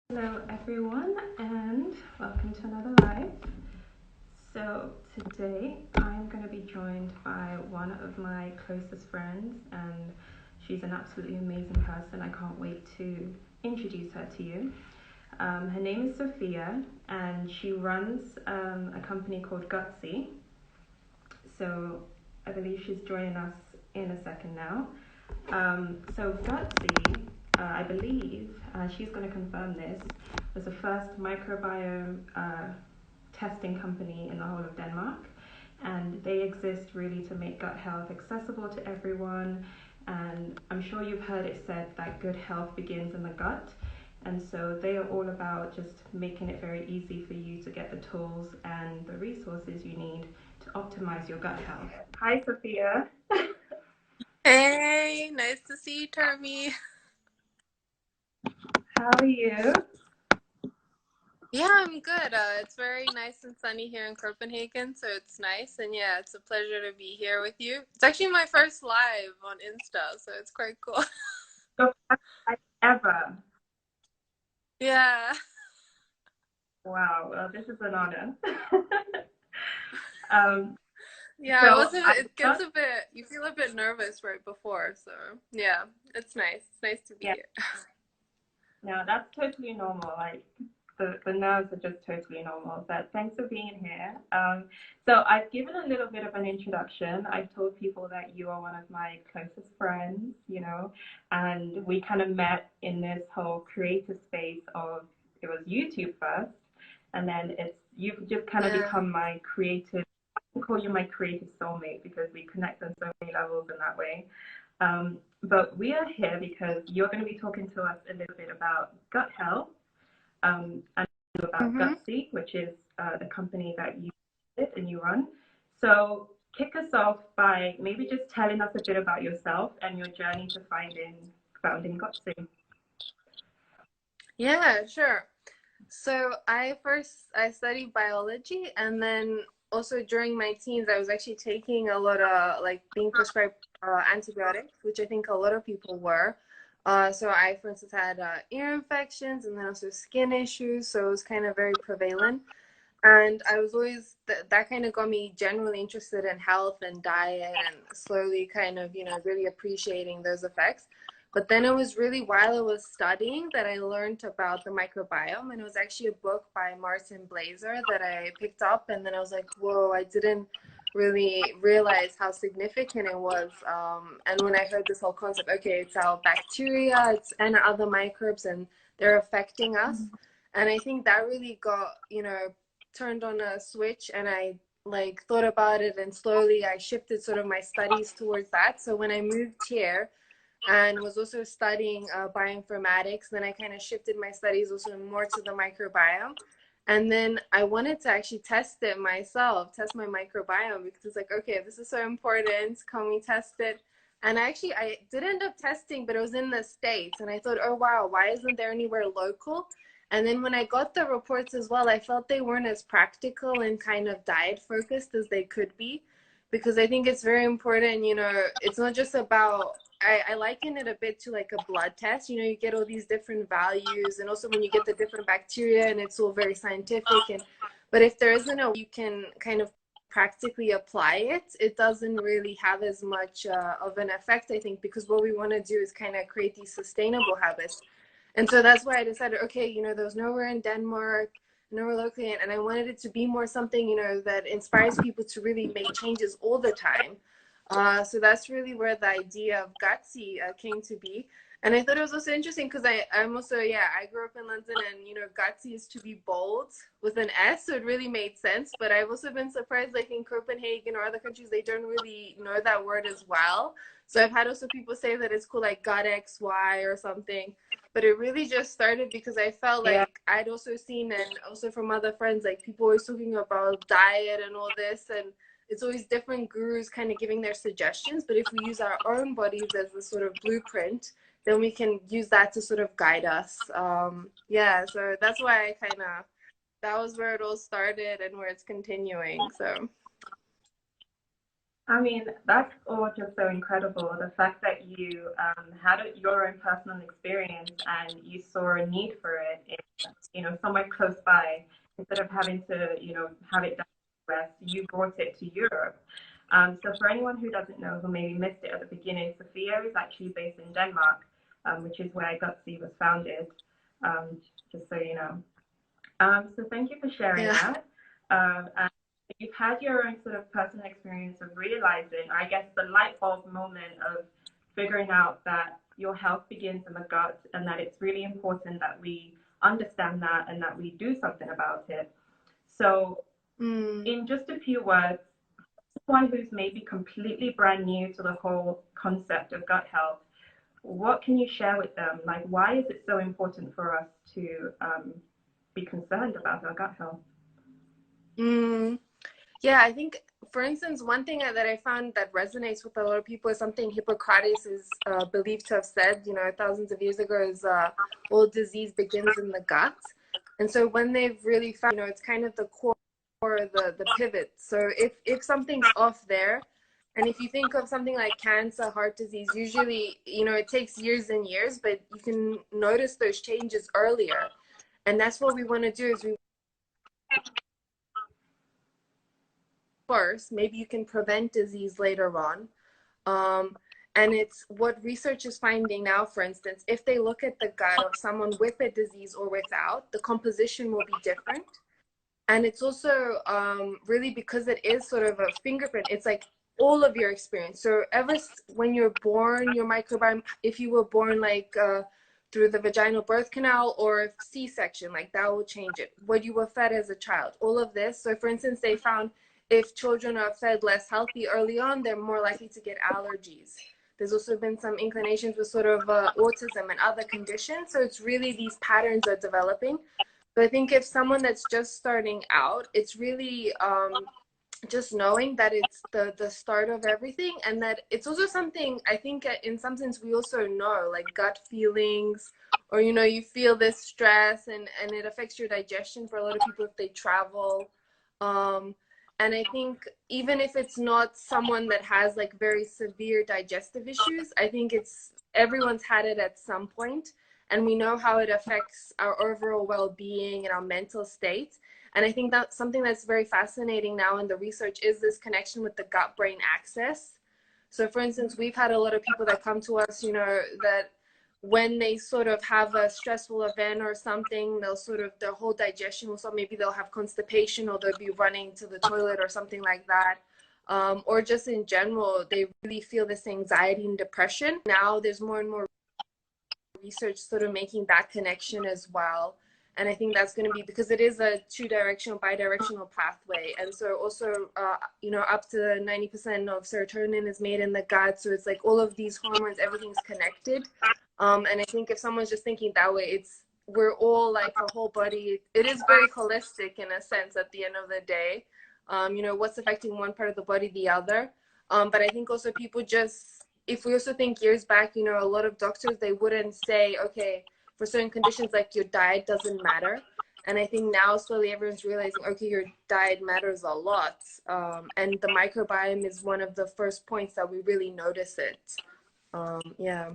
Hello, everyone, and welcome to another live. So, today I'm going to be joined by one of my closest friends, and she's an absolutely amazing person. I can't wait to introduce her to you. Her name is Sofia, and she runs a company called Gutxy. So, I believe she's joining us in a second now. So Gutxy, I believe, she's going to confirm this, was the first microbiome testing company in the whole of Denmark. And they exist really to make gut health accessible to everyone. And I'm sure you've heard it said that good health begins in the gut. And so they are all about just making it very easy for you to get the tools and the resources you need to optimize your gut health. Hi, Sophia. Hey, nice to see you, Termy. How are you? Yeah, I'm good. It's very nice and sunny here in Copenhagen, so it's nice. And yeah, it's a pleasure to be here with you. It's actually my first live on Insta, so it's quite cool. Your first time ever. Yeah. Wow, well, this is an honor. um, Yeah, I so was a, I it gets got, a bit, you feel a bit nervous right before, so yeah, it's nice. It's nice to be yeah, here. no, that's totally normal. Like the nerves are just totally normal. But thanks for being here. So I've given a little bit of an introduction. I've told people that you are one of my closest friends, and we kind of met in this whole creative space of it was YouTube first, and then you've just kind of Yeah. become my creative. I call you my creative soulmate because we connect on so many levels in that way. But we are here because you're going to be talking to us a little bit about gut health and about Mm-hmm. Gutsy, which is the company that you did and you run. So kick us off by maybe just telling us a bit about yourself and your journey to founding Gutsy. Yeah, sure. So I studied biology, and then also during my teens I was actually taking a lot of like being prescribed antibiotics, which I think a lot of people were. So I, for instance, had ear infections and then also skin issues, so it was kind of very prevalent. And I was always that kind of got me generally interested in health and diet, and slowly kind of really appreciating those effects. But then it was really while I was studying that I learned about the microbiome, and it was actually a book by Martin Blazer that I picked up, and then I was like, whoa, I didn't really realize how significant it was. And when I heard this whole concept, okay, it's our bacteria, it's and other microbes, and they're affecting us. And I think that really got turned on a switch, and I like thought about it, and slowly I shifted sort of my studies towards that. So when I moved here and was also studying bioinformatics, then I kind of shifted my studies also more to the microbiome. And then I wanted to actually test it myself, test my microbiome, because it's like, okay, this is so important. Can we test it? And actually, I did end up testing, but it was in the States. And I thought, oh, wow, why isn't there anywhere local? And then when I got the reports as well, I felt they weren't as practical and kind of diet focused as they could be, because I think it's very important. It's not just about, I liken it a bit to like a blood test. You get all these different values, and also when you get the different bacteria, and it's all very scientific. But if there isn't a way you can kind of practically apply it, it doesn't really have as much of an effect, I think, because what we want to do is kind of create these sustainable habits. And so that's why I decided, okay, there was nowhere in Denmark, nowhere locally, and I wanted it to be more something, that inspires people to really make changes all the time. So that's really where the idea of Gutsy came to be. And I thought it was also interesting because I'm also, yeah, I grew up in London, and, Gutsy is to be bold with an S, so it really made sense. But I've also been surprised, like in Copenhagen or other countries, they don't really know that word as well. So I've had also people say that it's called like Gut XY or something. But it really just started because I felt Yeah. like I'd also seen, and also from other friends, like people always talking about diet and all this, and it's always different gurus kind of giving their suggestions. But if we use our own bodies as a sort of blueprint, then we can use that to sort of guide us. Yeah, so that's why I kind of, that was where it all started and where it's continuing. So I mean, that's all just so incredible. The fact that you had your own personal experience and you saw a need for it in, somewhere close by, instead of having to, have it done in the US, you brought it to Europe. So for anyone who doesn't know, who maybe missed it at the beginning, Sofia is actually based in Denmark, which is where Gutxy was founded, just so you know. So thank you for sharing Yeah. that. And you've had your own sort of personal experience of realizing, I guess, the light bulb moment of figuring out that your health begins in the gut and that it's really important that we understand that and that we do something about it. So, Mm. in just a few words, someone who's maybe completely brand new to the whole concept of gut health, what can you share with them? Like, why is it so important for us to be concerned about our gut health? Mm. Yeah, I think, for instance, one thing that I found that resonates with a lot of people is something Hippocrates is believed to have said, thousands of years ago, is all disease begins in the gut. And so when they've really found, it's kind of the core, the pivot. So if something's off there, and if you think of something like cancer, heart disease, usually, it takes years and years, but you can notice those changes earlier. And that's what we want to do, is we first, maybe you can prevent disease later on. Um, and it's what research is finding now, for instance, if they look at the gut of someone with a disease or without, the composition will be different. And it's also really, because it is sort of a fingerprint, it's like all of your experience. So when you're born, your microbiome, if you were born like through the vaginal birth canal or C-section, like that will change it. What you were fed as a child, all of this. So for instance, they found if children are fed less healthy early on, they're more likely to get allergies. There's also been some inclinations with sort of autism and other conditions. So it's really, these patterns are developing. But I think if someone that's just starting out, it's really just knowing that it's the start of everything, and that it's also something, I think in some sense we also know, like gut feelings, or you feel this stress, and it affects your digestion for a lot of people if they travel. And I think even if it's not someone that has like very severe digestive issues, I think it's everyone's had it at some point, and we know how it affects our overall well-being and our mental state. And I think that's something that's very fascinating now in the research, is this connection with the gut-brain axis. So for instance, we've had a lot of people that come to us, that when they sort of have a stressful event or something, they'll sort of, their whole digestion will start, maybe they'll have constipation, or they'll be running to the toilet or something like that. Or just in general, they really feel this anxiety and depression. Now there's more and more research sort of making that connection as well. And I think that's going to be, because it is a two-directional, bi-directional pathway. And so also, up to 90% of serotonin is made in the gut. So it's like all of these hormones, everything's connected. And I think if someone's just thinking that way, we're all like a whole body. It is very holistic in a sense at the end of the day. What's affecting one part of the body, the other. But I think also people just, if we also think years back, a lot of doctors, they wouldn't say, okay, for certain conditions, like your diet doesn't matter. And I think now slowly everyone's realizing, okay, your diet matters a lot. And the microbiome is one of the first points that we really notice it. Yeah.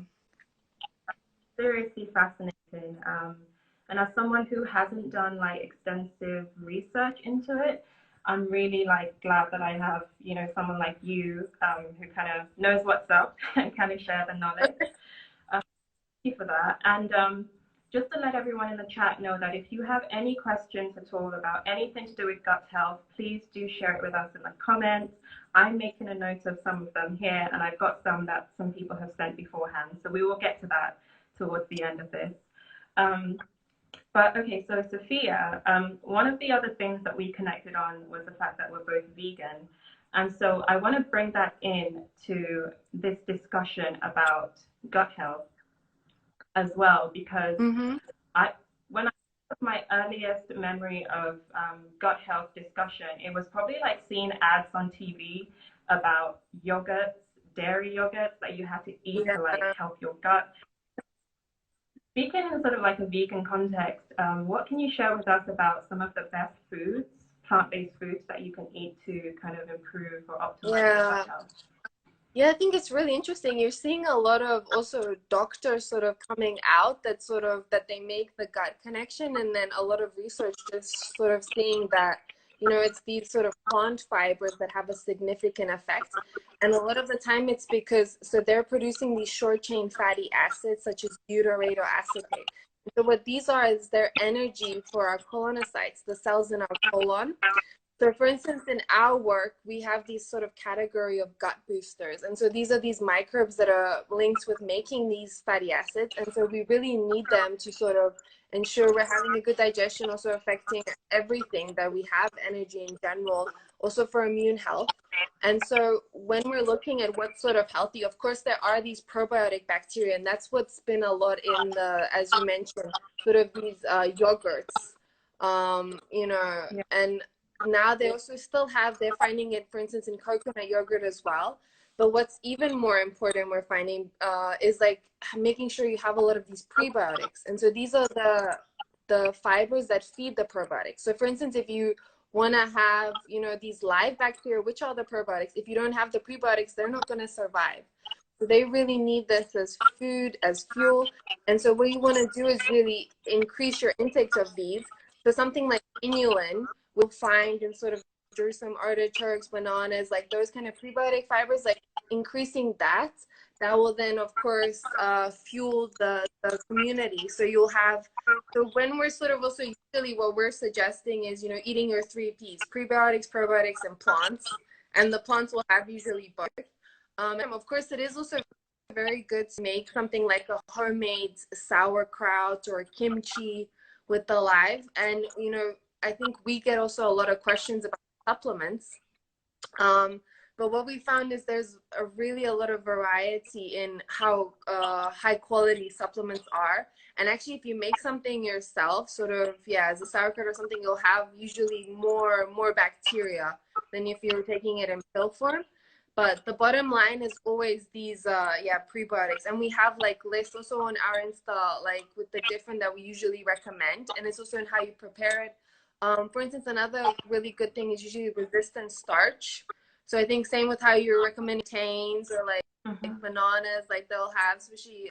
Seriously fascinating. And as someone who hasn't done like extensive research into it, I'm really like glad that I have, someone like you, who kind of knows what's up and kind of share the knowledge. You for that. And just to let everyone in the chat know that if you have any questions at all about anything to do with gut health, please do share it with us in the comments. I'm making a note of some of them here, and I've got some that some people have sent beforehand. So we will get to that towards the end of this. But okay, so Sofia, one of the other things that we connected on was the fact that we're both vegan. And so I want to bring that in to this discussion about gut health as well, because when I my earliest memory of gut health discussion, it was probably like seeing ads on TV about yogurts, dairy yogurts that you had to eat to like help your gut. Speaking in sort of like a vegan context, what can you share with us about some of the best foods plant-based foods that you can eat to kind of improve or optimize your Yeah. gut health? Yeah, I think it's really interesting. You're seeing a lot of also doctors sort of coming out that sort of that they make the gut connection, and then a lot of research just sort of seeing that, you know, it's these sort of plant fibers that have a significant effect. And a lot of the time it's because so they're producing these short chain fatty acids such as butyrate or acetate. So what these are is their energy for our colonocytes, the cells in our colon. So for instance, in our work, we have these sort of category of gut boosters. And so these are these microbes that are linked with making these fatty acids. And so we really need them to sort of ensure we're having a good digestion, also affecting everything that we have, energy in general, also for immune health. And so when we're looking at what's sort of healthy, of course, there are these probiotic bacteria. And that's what's been a lot in the, as you mentioned, sort of these yogurts, you know, Yeah. and now they also still have, they're finding it, for instance, in coconut yogurt as well. But what's even more important we're finding is like making sure you have a lot of these prebiotics. And so these are the fibers that feed the probiotics. So for instance, if you want to have, you know, these live bacteria, which are the probiotics, if you don't have the prebiotics, they're not going to survive. So they really need this as food, as fuel. And so what you want to do is really increase your intake of these. So something like inulin, we'll find in sort of some artichokes, bananas, like those kind of prebiotic fibers, like increasing that will then of course fuel the community. So you'll have, so when we're sort of also usually what we're suggesting is, you know, eating your 3 Ps, prebiotics, probiotics, and plants, and the plants will have usually both. And of course it is also very good to make something like a homemade sauerkraut or kimchi with the live. And you know, I think we get also a lot of questions about supplements. But what we found is there's really a lot of variety in how high quality supplements are. And actually, if you make something yourself, sort of, yeah, as a sauerkraut or something, you'll have usually more bacteria than if you were taking it in pill form. But the bottom line is always these, prebiotics. And we have like lists also on our Insta, like with the different that we usually recommend. And it's also in how you prepare it. For instance, another really good thing is usually resistant starch. So I think same with how you're recommending tains or like bananas, like they'll have, especially,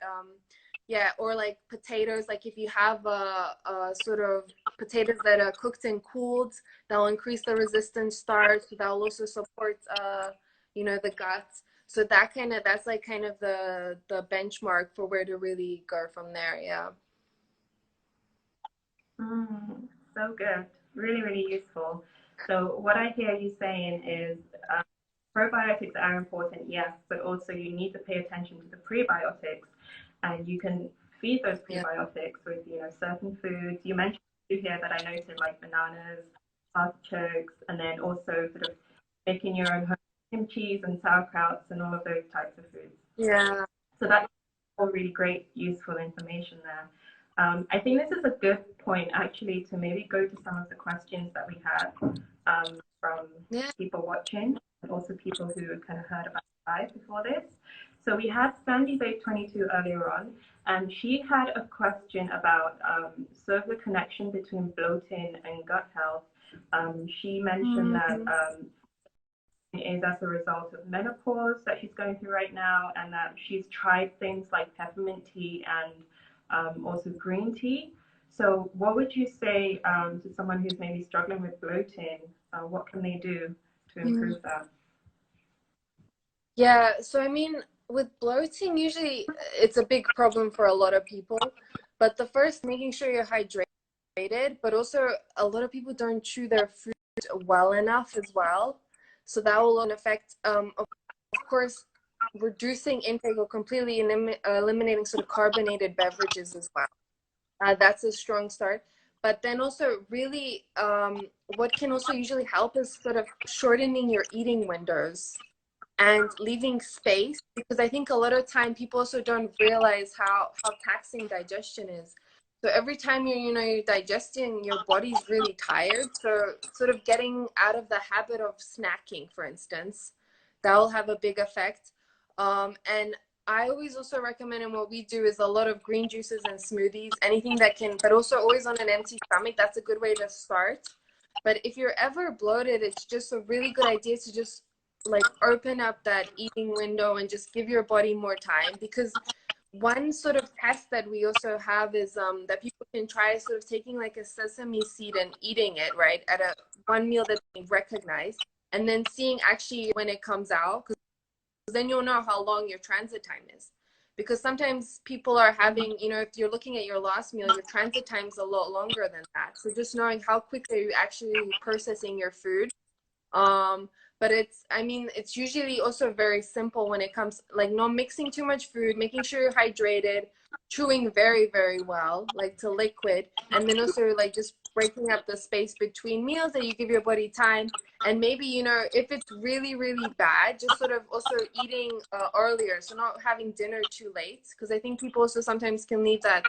or like potatoes. Like if you have a sort of potatoes that are cooked and cooled, that'll increase the resistant starch. That'll also support, you know, the gut. So that that's like kind of the benchmark for where to really go from there. Yeah. So good. Really, really useful. So what I hear you saying is probiotics are important, yes, but also you need to pay attention to the prebiotics, and you can feed those prebiotics with, you know, certain foods. You mentioned here that I noted like bananas, artichokes, and then also sort of making your own kimchi and sauerkrauts and all of those types of foods. Yeah. So that's all really great, useful information there. I think this is a good point actually to maybe go to some of the questions that we had from people watching, and also people who kind of heard about live before this. So we had Sandy Babe 22 earlier on, and she had a question about sort of the connection between bloating and gut health. She mentioned that is as a result of menopause that she's going through right now, and that she's tried things like peppermint tea and also green tea. So what would you say to someone who's maybe struggling with bloating? What can they do to improve that? Yeah, so I mean, with bloating, usually it's a big problem for a lot of people. But the first, making sure you're hydrated, but also a lot of people don't chew their food well enough as well. So that will affect, of course, reducing intake or completely eliminating sort of carbonated beverages as well. That's a strong start. But then also really what can also usually help is sort of shortening your eating windows and leaving space, because I think a lot of time people also don't realize how taxing digestion is. So every time you're digesting, your body's really tired. So sort of getting out of the habit of snacking, for instance, that will have a big effect. And I always also recommend, and what we do is a lot of green juices and smoothies, anything that can, but also always on an empty stomach. That's a good way to start. But if you're ever bloated, it's just a really good idea to just like open up that eating window and just give your body more time. Because one sort of test that we also have is that people can try sort of taking like a sesame seed and eating it, right, at a one meal that they recognize, and then seeing actually when it comes out, because then you'll know how long your transit time is. Because sometimes people are having, you know, if you're looking at your last meal, your transit time is a lot longer than that. So just knowing how quickly are you actually processing your food. But it's, I mean, it's usually also very simple when it comes, like not mixing too much food, making sure you're hydrated, chewing very, very well, like to liquid, and then also like just breaking up the space between meals that you give your body time. And maybe, you know, if it's really, really bad, just sort of also eating earlier. So not having dinner too late, because I think people also sometimes can leave that,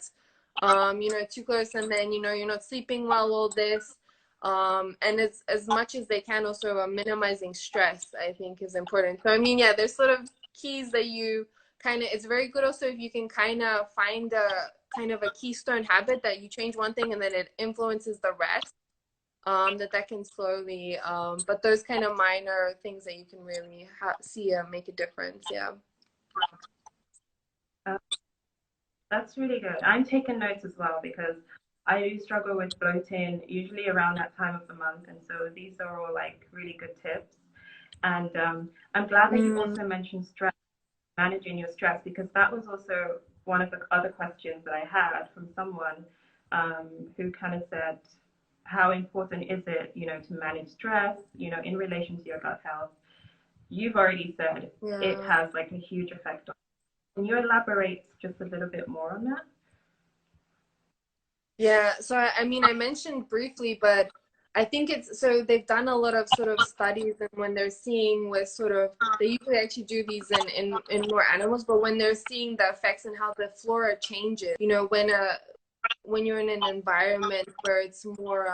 you know, too close, and then, you know, you're not sleeping well, all this. And it's as much as they can also minimizing stress, I think is important. So I mean, yeah, there's sort of keys that you kind of, it's very good also if you can kind of find a kind of a keystone habit that you change one thing and then it influences the rest, that can slowly, but those kind of minor things that you can really see make a difference. Yeah. That's really good. I'm taking notes as well because I do struggle with bloating usually around that time of the month, and so these are all like really good tips. And I'm glad that you also mentioned stress, managing your stress, because that was also one of the other questions that I had from someone who kind of said, how important is it, you know, to manage stress, you know, in relation to your gut health? You've already said it has like a huge effect on. Can you elaborate just a little bit more on that? Yeah, so I mean, I mentioned briefly, but I think it's, so they've done a lot of sort of studies, and when they're seeing with sort of, they usually actually do these in more animals, but when they're seeing the effects and how the flora changes, you know, when you're in an environment where it's more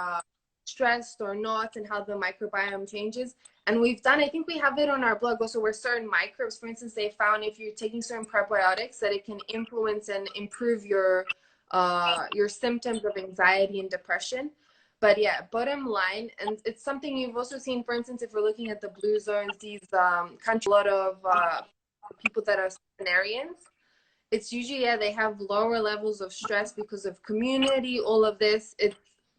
stressed or not, and how the microbiome changes. And we've done, I think we have it on our blog also, where certain microbes, for instance, they found if you're taking certain probiotics that it can influence and improve your symptoms of anxiety and depression. But yeah, bottom line, and it's something you've also seen, for instance, if we're looking at the blue zones, these countries, a lot of people that are centenarians, it's usually, yeah, they have lower levels of stress because of community, all of this. It's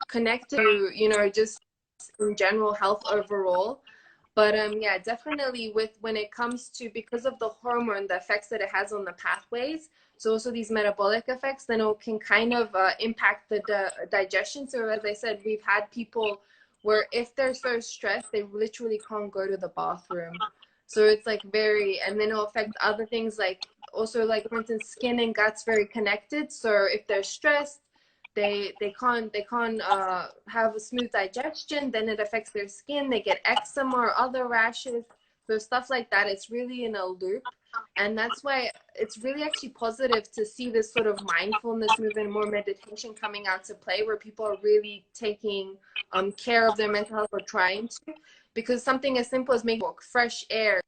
connected to, you know, just in general health overall. But yeah, definitely with when it comes to, because of the hormone, the effects that it has on the pathways, so also these metabolic effects, then it can kind of impact the digestion. So as I said, we've had people where if they're so stressed, they literally can't go to the bathroom. So it's like very, and then it'll affect other things, like also like, for instance, skin and gut's very connected. So if they're stressed, they can't have a smooth digestion, then it affects their skin, they get eczema or other rashes. So stuff like that, it's really in a loop. And that's why it's really actually positive to see this sort of mindfulness movement, more meditation coming out to play, where people are really taking care of their mental health, or trying to, because something as simple as making walk, fresh air,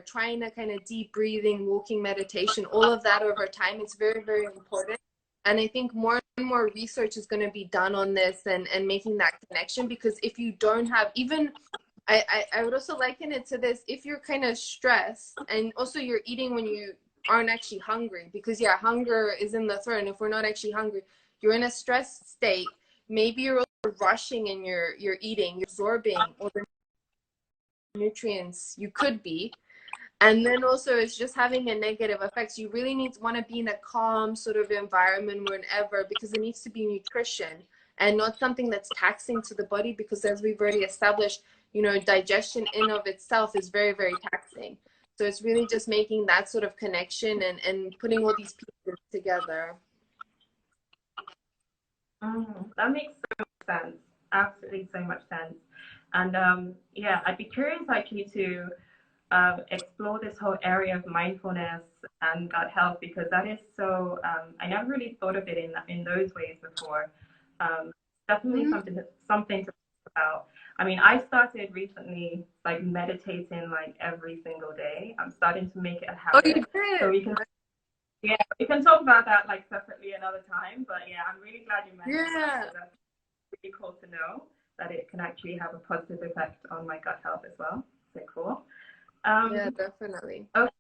trying to kind of deep breathing, walking, meditation, all of that over time, it's very, very important. And I think more and more research is going to be done on this, and making that connection. Because if you don't have, even, I would also liken it to this, if you're kind of stressed and also you're eating when you aren't actually hungry, because yeah, hunger is in the throat, and if we're not actually hungry, you're in a stressed state, maybe you're also rushing in your eating, you're absorbing all the nutrients you could be. And then also it's just having a negative effects. You really need to want to be in a calm sort of environment whenever, because it needs to be nutrition and not something that's taxing to the body, because as we've already established, you know, digestion in of itself is very, very taxing. So it's really just making that sort of connection and putting all these pieces together. That makes so much sense. Absolutely so much sense. And yeah, I'd be curious actually to explore this whole area of mindfulness and gut health, because that is so, I never really thought of it in those ways before. Definitely something to think about. I mean, I started recently like meditating like every single day. I'm starting to make it a Oh, you habit. did? So we can talk about that like separately another time. But yeah, I'm really glad you mentioned that. So that's really cool to know. that it can actually have a positive effect on my gut health as well. So cool. Yeah, definitely. Okay,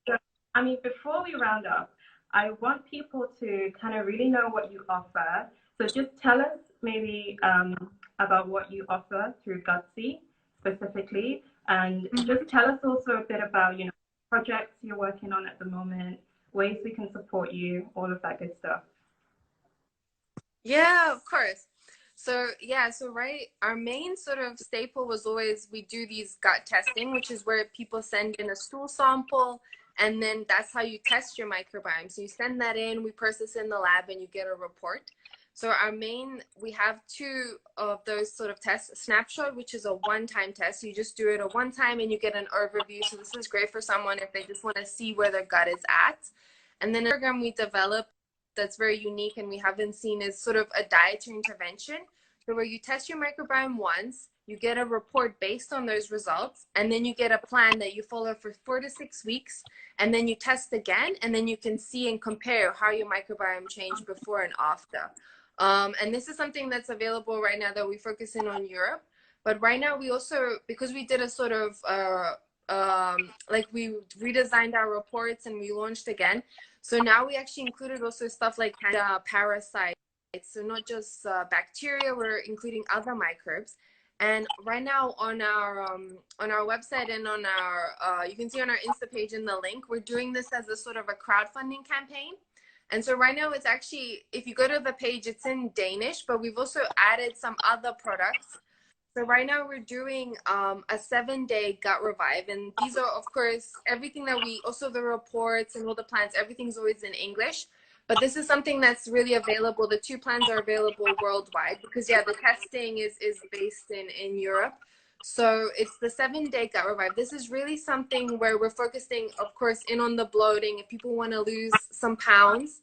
so, I mean, before we round up, I want people to kind of really know what you offer. So just tell us maybe about what you offer through Gutxy specifically, and just tell us also a bit about, projects you're working on at the moment, ways we can support you, all of that good stuff. Yeah, of course. So yeah, so right, our main sort of staple was always we do these gut testing, which is where people send in a stool sample, and then that's how you test your microbiome. So you send that in, we process in the lab, and you get a report. So we have two of those sort of tests: snapshot, which is a one-time test. You just do it a one time and you get an overview. So this is great for someone if they just want to see where their gut is at. And then a program we developed that's very unique and we haven't seen is sort of a dietary intervention. So where you test your microbiome once, you get a report based on those results, and then you get a plan that you follow for 4 to 6 weeks, and then you test again, and then you can see and compare how your microbiome changed before and after. And this is something that's available right now that we focus in on Europe. But right now we also, because we did a sort of, like we redesigned our reports and we launched again. So now we actually included also stuff like parasites. So not just bacteria, we're including other microbes. And right now on our website and on our, you can see on our Insta page in the link, we're doing this as a sort of a crowdfunding campaign. And so right now it's actually, if you go to the page, it's in Danish, but we've also added some other products. So right now we're doing a 7-day gut revive. And these are, of course, everything that also the reports and all the plans, everything's always in English. But this is something that's really available. The 2 plans are available worldwide because, yeah, the testing is based in Europe. So it's the 7-day gut revive. This is really something where we're focusing, of course, in on the bloating. If people want to lose some pounds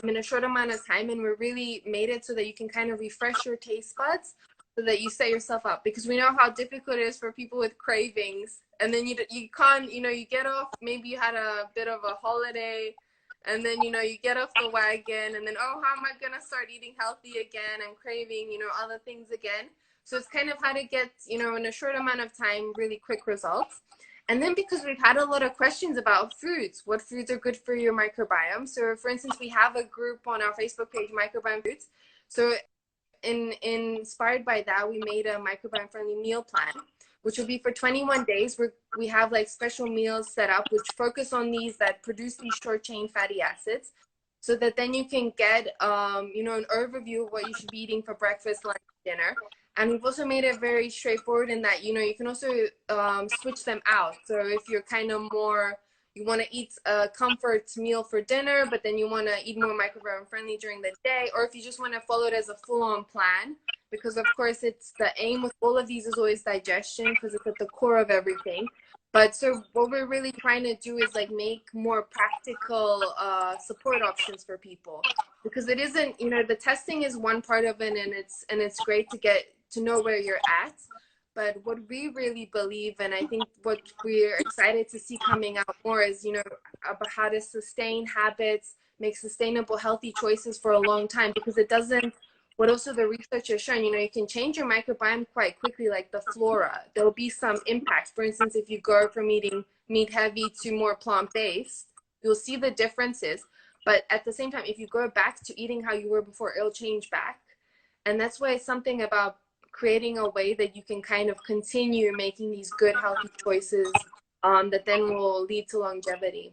in a short amount of time, and we really made it so that you can kind of refresh your taste buds so that you set yourself up, because we know how difficult it is for people with cravings. And then you can't, you get off, maybe you had a bit of a holiday, and then, you get off the wagon, and then, oh, how am I going to start eating healthy again? I'm craving, other things again. So it's kind of how to get, in a short amount of time, really quick results. And then because we've had a lot of questions about foods, what foods are good for your microbiome. So for instance, we have a group on our Facebook page, Microbiome Foods. So inspired by that, we made a microbiome friendly meal plan, which will be for 21 days where we have like special meals set up, which focus on these that produce these short chain fatty acids, so that then you can get, an overview of what you should be eating for breakfast, lunch, dinner. And we've also made it very straightforward in that, you can also switch them out. So if you're kind of more, you want to eat a comfort meal for dinner, but then you want to eat more microbiome friendly during the day, or if you just want to follow it as a full-on plan, because of course it's the aim with all of these is always digestion, because it's at the core of everything. But so what we're really trying to do is like make more practical support options for people, because it isn't, the testing is one part of it, and it's great to get to know where you're at. But what we really believe, and I think what we're excited to see coming out more is, about how to sustain habits, make sustainable, healthy choices for a long time, because it doesn't, what also the research has shown, you can change your microbiome quite quickly, like the flora. There'll be some impact. For instance, if you go from eating meat heavy to more plant-based, you'll see the differences. But at the same time, if you go back to eating how you were before, it'll change back. And that's why it's something about creating a way that you can kind of continue making these good, healthy choices that then will lead to longevity.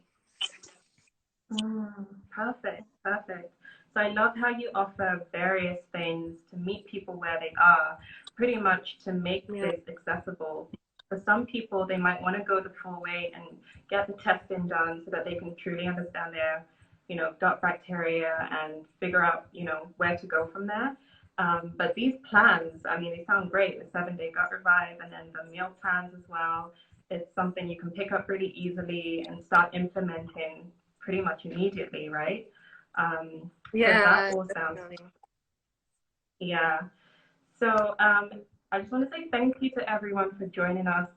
Perfect. So I love how you offer various things to meet people where they are, pretty much to make this accessible. For some people, they might want to go the full way and get the testing done so that they can truly understand their, gut bacteria and figure out, where to go from there. But these plans, I mean, they sound great. The 7-day gut revive and then the meal plans as well. It's something you can pick up really easily and start implementing pretty much immediately, right? Yeah, so that all definitely. sounds. Yeah. So I just want to say thank you to everyone for joining us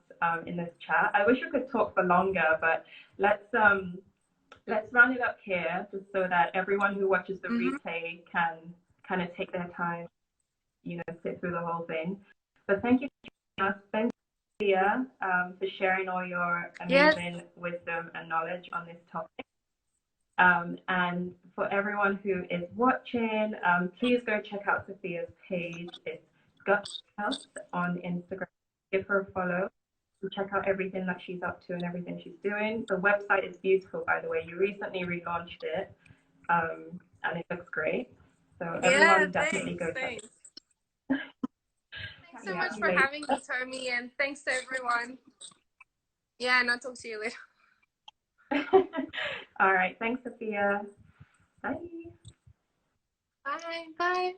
in this chat. I wish we could talk for longer, but let's round it up here just so that everyone who watches the replay can kind of take their time, sit through the whole thing. But thank you for joining us. Thank you, Sophia, for sharing all your Yes. amazing wisdom and knowledge on this topic. And for everyone who is watching, please go check out Sophia's page. It's Gut Health on Instagram. Give her a follow and check out everything that she's up to and everything she's doing. The website is beautiful, by the way. You recently relaunched it, and it looks great. So everyone definitely go check it out. Thanks so much for having me, Tommy, and thanks to everyone. Yeah, and I'll talk to you later. All right. Thanks, Sophia. Bye. Bye. Bye.